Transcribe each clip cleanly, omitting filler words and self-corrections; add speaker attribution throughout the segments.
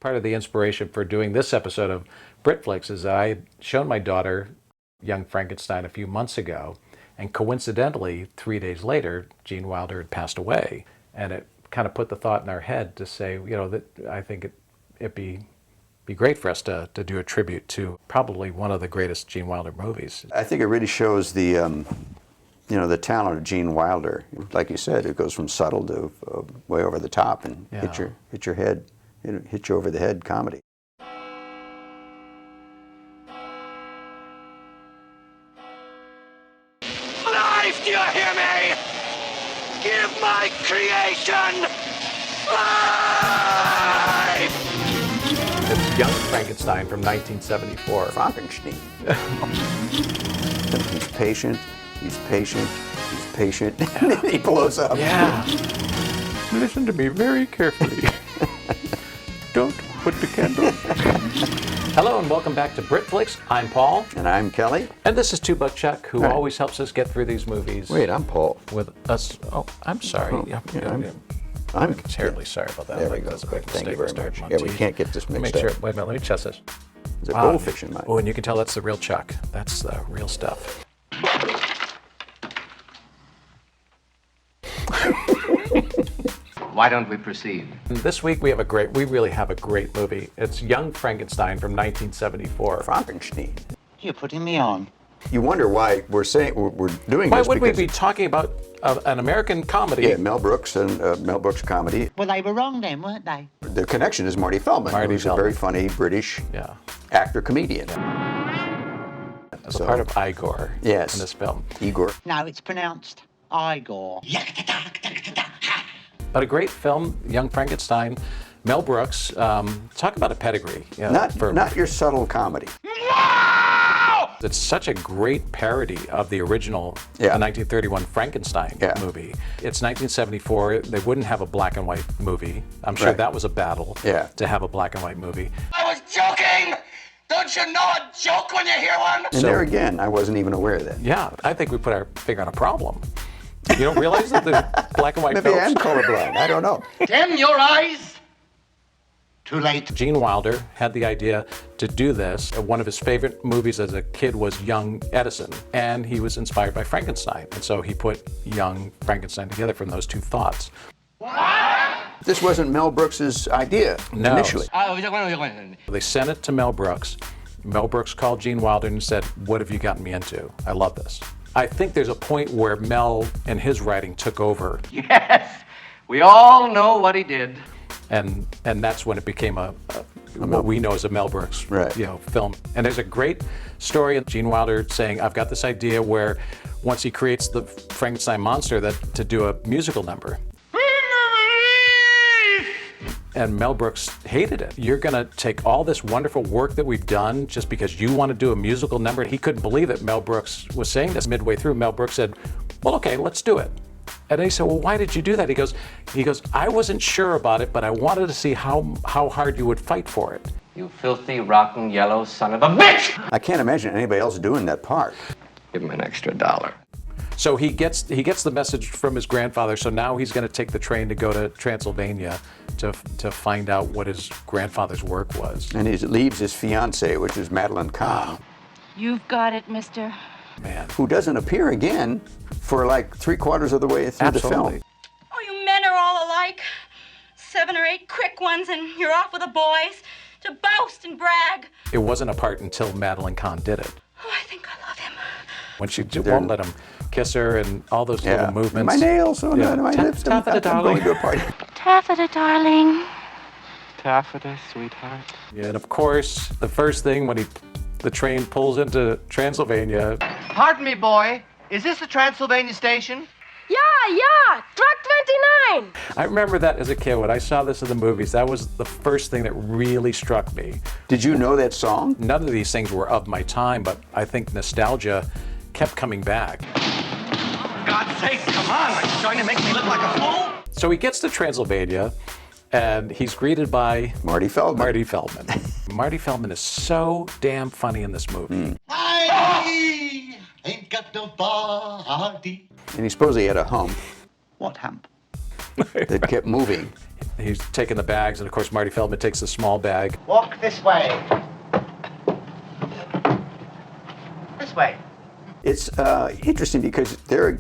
Speaker 1: part of the inspiration for doing this episode of Brit Flix is I had shown my daughter Young Frankenstein a few months ago, and coincidentally, 3 days later, Gene Wilder had passed away. And it kind of put the thought in our head to say, you know, that I think it'd be great for us to do a tribute to probably one of the greatest Gene Wilder movies.
Speaker 2: I think it really shows the, you know, the talent of Gene Wilder. Like you said, it goes from subtle to way over the top and hit your head, hit you over the head comedy.
Speaker 3: Life, do you hear me? Give my creation life!
Speaker 1: It's Young Frankenstein from 1974.
Speaker 2: Frankenstein. He's patient, he's patient, he's patient, and then he blows up.
Speaker 1: Yeah. Listen to me very carefully. Don't put the candle. Hello and welcome back to Brit Flix. I'm Paul.
Speaker 2: And I'm Kelly.
Speaker 1: And this is Two-Buck Chuck, who always helps us get through these movies.
Speaker 2: Wait, I'm Paul.
Speaker 1: With us. Oh, I'm sorry.
Speaker 2: Oh, yeah,
Speaker 1: I'm terribly sorry about that.
Speaker 2: There we go. Thank you very much. Yeah, we can't get this mixed up.
Speaker 1: Wait a minute, let me test this.
Speaker 2: There's a goldfish in mine.
Speaker 1: Oh, and you can tell that's the real Chuck. That's the real stuff.
Speaker 4: Why don't we proceed?
Speaker 1: This week we really have a great movie. It's Young Frankenstein from 1974.
Speaker 2: Frankenstein.
Speaker 5: You're putting me on.
Speaker 2: You wonder why we're doing
Speaker 1: Why
Speaker 2: this.
Speaker 1: would we be talking about an American comedy?
Speaker 2: Yeah, Mel Brooks and Mel Brooks comedy.
Speaker 5: Well, they were wrong then, weren't they?
Speaker 2: The connection is Marty Feldman, who's a very funny British actor-comedian.
Speaker 1: As a part of Igor in this film.
Speaker 2: Igor.
Speaker 5: No, it's pronounced Igor.
Speaker 1: But a great film, Young Frankenstein. Mel Brooks. Talk about a pedigree.
Speaker 2: Not your subtle comedy.
Speaker 1: It's such a great parody of the original 1931 Frankenstein movie. It's 1974. They wouldn't have a black and white movie. I'm sure that was a battle to have a black and white movie.
Speaker 3: I was joking! Don't you know a joke when you hear one?
Speaker 2: And there again, I wasn't even aware of that.
Speaker 1: Yeah, I think we put our finger on a problem. You don't realize that the black and white
Speaker 2: Maybe
Speaker 1: films?
Speaker 2: I am colorblind. I don't know.
Speaker 3: Dim your eyes!
Speaker 5: Too late.
Speaker 1: Gene Wilder had the idea to do this. One of his favorite movies as a kid was Young Edison, and he was inspired by Frankenstein. And so he put Young Frankenstein together from those two thoughts.
Speaker 2: This wasn't Mel Brooks' idea initially.
Speaker 1: They sent it to Mel Brooks. Mel Brooks called Gene Wilder and said, "What have you gotten me into? I love this." I think there's a point where Mel and his writing took over.
Speaker 4: Yes, we all know what he did.
Speaker 1: And that's when it became what we know as a Mel Brooks film. And there's a great story of Gene Wilder saying, "I've got this idea where once he creates the Frankenstein monster to do a musical number." And Mel Brooks hated it. You're gonna take all this wonderful work that we've done just because you want to do a musical number? He couldn't believe that Mel Brooks was saying this. Midway through, Mel Brooks said, "Well, okay, let's do it." And he said, "Well, why did you do that?" He goes, "I wasn't sure about it, but I wanted to see how hard you would fight for it."
Speaker 4: You filthy, rotten, yellow son of a bitch!
Speaker 2: I can't imagine anybody else doing that part.
Speaker 4: Give him an extra $1.
Speaker 1: So he gets the message from his grandfather. So now he's going to take the train to go to Transylvania to find out what his grandfather's work was.
Speaker 2: And he leaves his fiancée, which is Madeline Kahn.
Speaker 6: You've got it, mister.
Speaker 1: Man.
Speaker 2: Who doesn't appear again for like 3/4 of the way through the film.
Speaker 6: Oh, you men are all alike. 7 or 8 quick ones and you're off with the boys to boast and brag.
Speaker 1: It wasn't a part until Madeline Kahn did it.
Speaker 6: Oh, I think I love him.
Speaker 1: When she won't let him kiss her and all those little movements.
Speaker 2: My nails, my lips.
Speaker 1: Taffeta, darling.
Speaker 2: I'm going to a party.
Speaker 6: Taffeta, darling.
Speaker 4: Taffeta, sweetheart.
Speaker 1: Yeah, and of course, the first thing when the train pulls into Transylvania.
Speaker 4: Pardon me, boy. Is this the Transylvania station?
Speaker 6: Yeah, Truck 29.
Speaker 1: I remember that as a kid when I saw this in the movies. That was the first thing that really struck me.
Speaker 2: Did you know that song?
Speaker 1: None of these things were of my time, but I think nostalgia kept coming back.
Speaker 3: For God's sake, come on! Are you trying to make me look like a fool?
Speaker 1: So he gets to Transylvania, and he's greeted by
Speaker 2: Marty Feldman.
Speaker 1: Marty Feldman is so damn funny in this movie.
Speaker 5: I ain't got no body.
Speaker 2: And he supposedly had a hump.
Speaker 5: What hump?
Speaker 2: that kept moving.
Speaker 1: He's taking the bags, and of course Marty Feldman takes the small bag.
Speaker 4: Walk this way. This way.
Speaker 2: It's interesting because there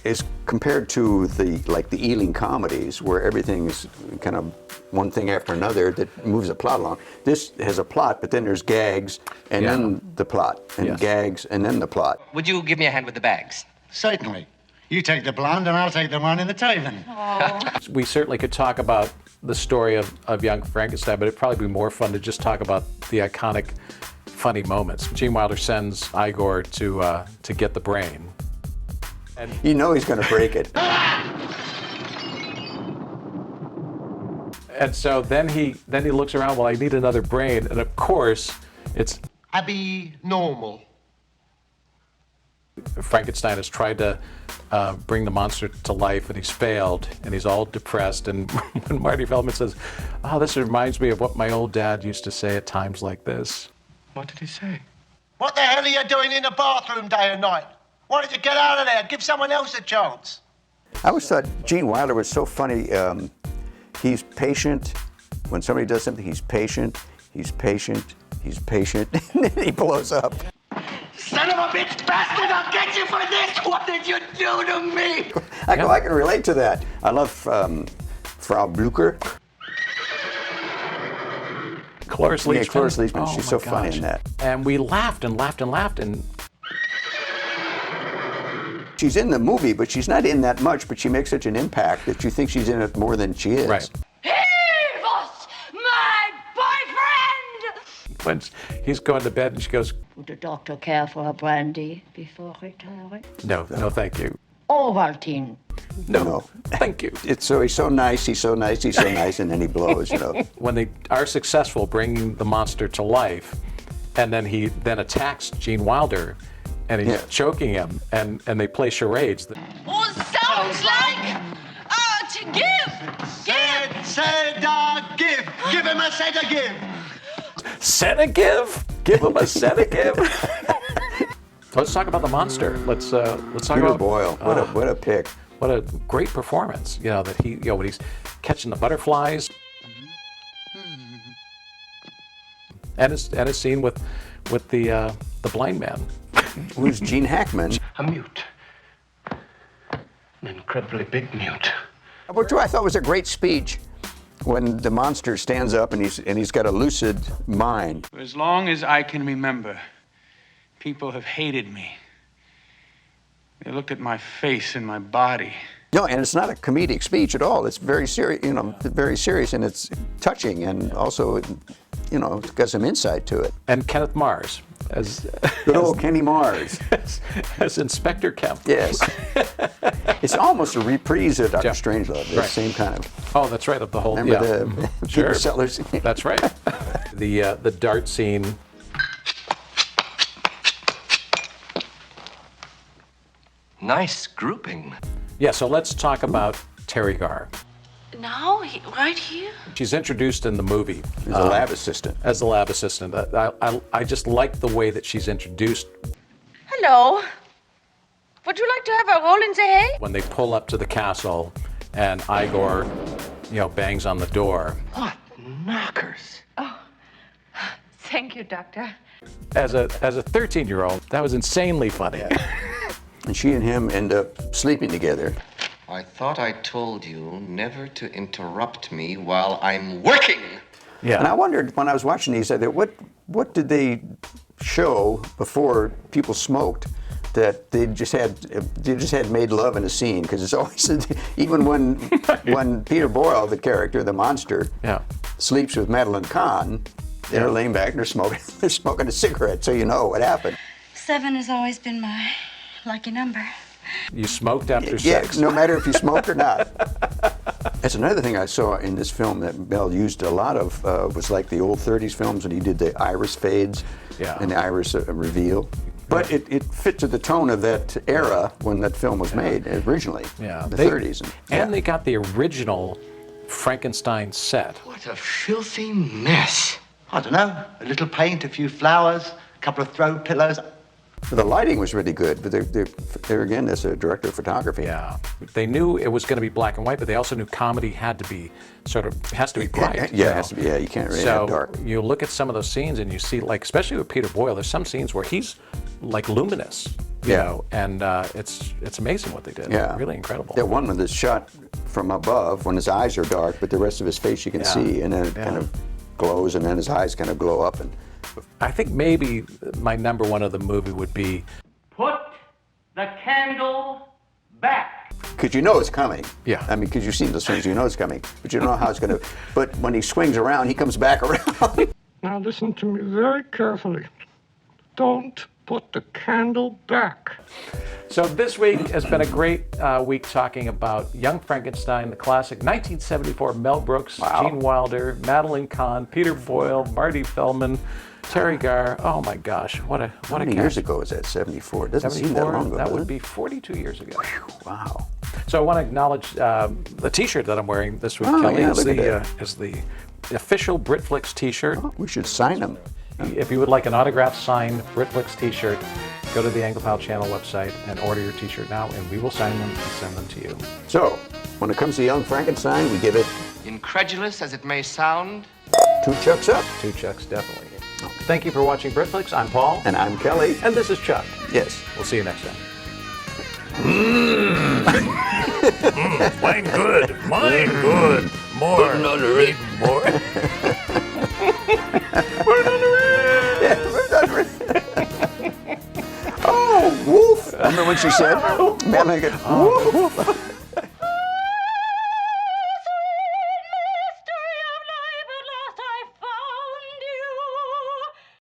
Speaker 2: is, compared to the Ealing comedies where everything is kind of one thing after another that moves the plot along. This has a plot, but then there's gags, and then the plot, and gags, and then the plot.
Speaker 7: Would you give me a hand with the bags?
Speaker 5: Certainly. You take the blonde and I'll take the one in the Taven.
Speaker 1: We certainly could talk about the story of Young Frankenstein, but it'd probably be more fun to just talk about the iconic funny moments. Gene Wilder sends Igor to get the brain. And
Speaker 2: You know he's going to break it.
Speaker 1: And so then he looks around, well, I need another brain. And of course, it's
Speaker 4: Abby normal.
Speaker 1: Frankenstein has tried to bring the monster to life, and he's failed, and he's all depressed. And when Marty Feldman says, oh, this reminds me of what my old dad used to say at times like this.
Speaker 7: What did he say?
Speaker 4: What the hell are you doing in the bathroom day and night? Why don't you get out of there? Give someone else a chance.
Speaker 2: I always thought Gene Wilder was so funny. He's patient. When somebody does something, he's patient, he's patient, he's patient, and then he blows up.
Speaker 3: Son of a bitch bastard, I'll get you for this! What did you do to me?
Speaker 2: I can relate to that. I love Frau Blücher.
Speaker 1: CLORIS LEACHMAN.
Speaker 2: Yeah, CLORIS LEACHMAN.
Speaker 1: Oh,
Speaker 2: She's
Speaker 1: my
Speaker 2: so funny in
Speaker 1: gosh.
Speaker 2: that.
Speaker 1: And we laughed and laughed and laughed. And
Speaker 2: She's in the movie, but she's not in that much, but she makes such an impact that you think she's in it more than she is.
Speaker 1: right.
Speaker 6: He was my boyfriend!
Speaker 1: When he's going to bed and she goes,
Speaker 8: Would the doctor care for a brandy before retiring?
Speaker 1: no, thank you.
Speaker 8: Ovaltine.
Speaker 2: No.
Speaker 1: Thank you.
Speaker 2: He's so nice, he's so nice, he's so nice, and then he blows, you know.
Speaker 1: When they are successful bringing the monster to life, and then he then attacks Gene Wilder, and he's choking him, and they play charades.
Speaker 6: Oh, sounds like to give!
Speaker 4: Give! Give him a set of give!
Speaker 1: Set a give? Give him a set a give? Let's talk about the monster. Let's talk
Speaker 2: Peter
Speaker 1: about
Speaker 2: Boyle, what a pick.
Speaker 1: What a great performance. You know that he, when he's catching the butterflies, and his scene with the blind man.
Speaker 2: Who's Gene Hackman?
Speaker 7: A mute. An incredibly big mute.
Speaker 2: Which I thought was a great speech when the monster stands up and he's got a lucid mind.
Speaker 9: For as long as I can remember, people have hated me. They looked at my face and my body.
Speaker 2: No, and it's not a comedic speech at all. It's very serious, very serious, and it's touching, and also, it's got some insight to it.
Speaker 1: And Kenneth Mars as
Speaker 2: Good old Kenny Mars.
Speaker 1: as Inspector Kemp.
Speaker 2: Yes. It's almost a reprise of Dr. Strangelove. The
Speaker 1: Right.
Speaker 2: same kind of.
Speaker 1: Oh, that's right. Of the whole.
Speaker 2: Remember
Speaker 1: yeah.
Speaker 2: the
Speaker 1: Sure.
Speaker 2: Peter Sellers?
Speaker 1: That's right. The dart scene.
Speaker 7: Nice grouping.
Speaker 1: Yeah. So let's talk about Teri Garr.
Speaker 6: Now, right here?
Speaker 1: She's introduced in the movie
Speaker 2: He's a lab assistant.
Speaker 1: as the lab assistant. I just like the way that she's introduced.
Speaker 6: Hello. Would you like to have a roll in the hay?
Speaker 1: When they pull up to the castle, and Igor, bangs on the door.
Speaker 7: What knockers?
Speaker 6: Thank you, Doctor.
Speaker 1: As a 13-year-old, that was insanely funny.
Speaker 2: And she and him end up sleeping together.
Speaker 7: I thought I told you never to interrupt me while I'm working.
Speaker 1: Yeah.
Speaker 2: And I wondered when I was watching these, what did they show before people smoked that they just had made love in a scene? Because it's always even when Peter Boyle, the character, the monster, sleeps with Madeline Kahn, they're laying back and they're smoking a cigarette, so you know what happened.
Speaker 6: 7 has always been my lucky number.
Speaker 1: You smoked after
Speaker 2: Yeah,
Speaker 1: sex.
Speaker 2: no matter if you smoked or not. That's another thing I saw in this film that Mel used a lot of, was like the old 30s films when he did the iris fades and the iris reveal. But it fit to the tone of that era when that film was made originally, the 30s.
Speaker 1: And they got the original Frankenstein set.
Speaker 7: What a filthy mess.
Speaker 4: I don't know. A little paint, a few flowers, a couple of throw pillows.
Speaker 2: The lighting was really good, but they're again, as a director of photography.
Speaker 1: Yeah, they knew it was going to be black and white, but they also knew comedy had to be has to be bright.
Speaker 2: Yeah, it has to be. Yeah, you can't really have dark.
Speaker 1: So you look at some of those scenes and you see, like, especially with Peter Boyle, there's some scenes where he's like luminous, you know, and it's amazing what they did.
Speaker 2: Yeah,
Speaker 1: really incredible.
Speaker 2: That one with the shot from above when his eyes are dark, but the rest of his face you can see, and then it kind of glows, and then his eyes kind of glow up. And
Speaker 1: I think maybe my number one of the movie would be
Speaker 10: Put the Candle Back.
Speaker 2: Because you know it's coming.
Speaker 1: Yeah.
Speaker 2: I mean, because you've seen those things, you know it's coming, but you don't know how it's going to. But when he swings around, he comes back around.
Speaker 11: Now listen to me very carefully. Don't put the candle back.
Speaker 1: So this week has been a great week talking about Young Frankenstein, the classic 1974 Mel Brooks, Gene Wilder, Madeline Kahn, Peter Boyle, Marty Feldman, Teri Garr. Oh my gosh, what a
Speaker 2: How many years ago was that? 74? It doesn't seem that long ago.
Speaker 1: That would be 42 years ago. Wow. So I want to acknowledge the T-shirt that I'm wearing this week, Kelly. Is the official Brit Flix T-shirt.
Speaker 2: Oh, we should sign them.
Speaker 1: If you would like an autographed signed Brit Flix T-shirt, go to the Anglophile Channel website and order your T-shirt now, and we will sign them and send them to you.
Speaker 2: So, when it comes to Young Frankenstein, we give it...
Speaker 7: Incredulous as it may sound...
Speaker 2: 2 chucks up.
Speaker 1: 2 chucks, definitely. Thank you for watching Brit Flix. I'm Paul.
Speaker 2: And I'm Kelly.
Speaker 1: And this is Chuck.
Speaker 2: Yes.
Speaker 1: We'll see you next time.
Speaker 3: Mine good. Mine good. More. Put another in. More.
Speaker 2: Put another in. Yeah, put another in. Oh, wolf. Remember when she said, man, I get, woof.